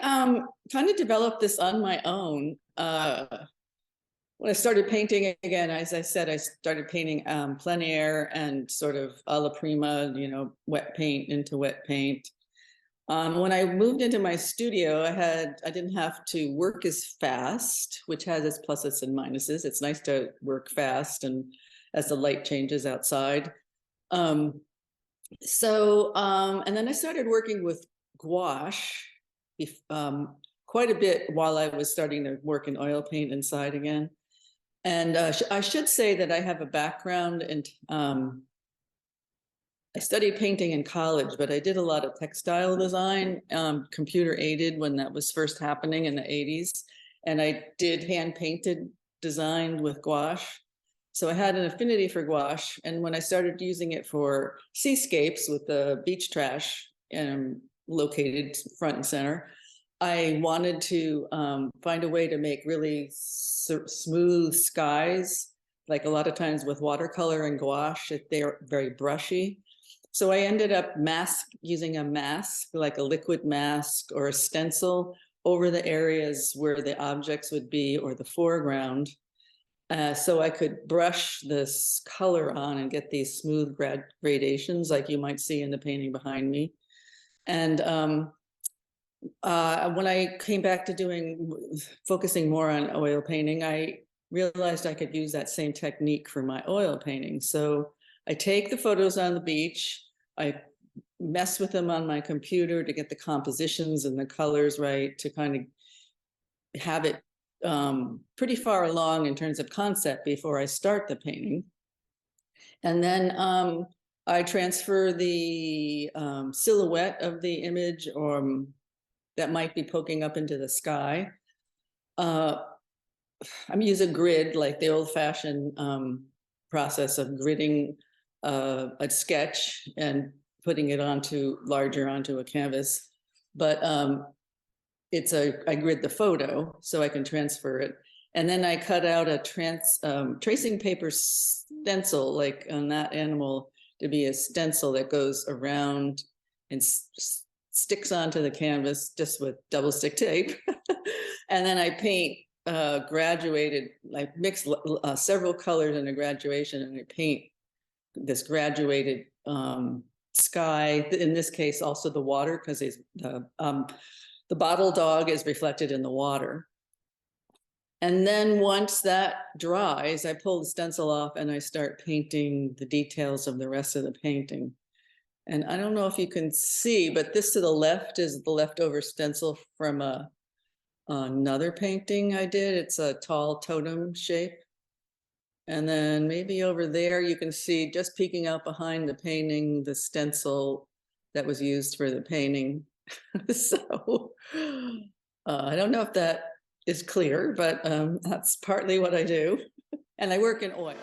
kind of developed this on my own. When I started painting again, as I said, I started painting plein air and sort of alla prima, wet paint into wet paint. When I moved into my studio, I didn't have to work as fast, which has its pluses and minuses. It's nice to work fast and as the light changes outside. And then I started working with gouache quite a bit while I was starting to work in oil paint inside again. And I should say that I have a background in, I studied painting in college, but I did a lot of textile design, computer aided when that was first happening in the 80s. And I did hand painted design with gouache. So I had an affinity for gouache. And when I started using it for seascapes with the beach trash located front and center, I wanted to find a way to make really smooth skies. Like a lot of times with watercolor and gouache, they're very brushy. So I ended up using a mask, like a liquid mask or a stencil over the areas where the objects would be or the foreground. So I could brush this color on and get these smooth gradations like you might see in the painting behind me. And when I came back to focusing more on oil painting, I realized I could use that same technique for my oil painting. So I take the photos on the beach, I mess with them on my computer to get the compositions and the colors right, to kind of have it pretty far along in terms of concept before I start the painting. And then I transfer the silhouette of the image or that might be poking up into the sky. I'm using grid, like the old-fashioned process of gridding a sketch and putting it larger onto a canvas. But I grid the photo so I can transfer it. And then I cut out a tracing paper stencil, like on that animal, to be a stencil that goes around and sticks onto the canvas just with double stick tape. And then I paint graduated, I mix several colors in a graduation, and I paint this graduated sky. In this case, also the water, because the bottle dog is reflected in the water. And then once that dries, I pull the stencil off and I start painting the details of the rest of the painting. And I don't know if you can see, but this to the left is the leftover stencil from another painting I did. It's a tall totem shape. And then maybe over there, you can see just peeking out behind the painting, the stencil that was used for the painting. So I don't know if that is clear, but that's partly what I do. And I work in oil.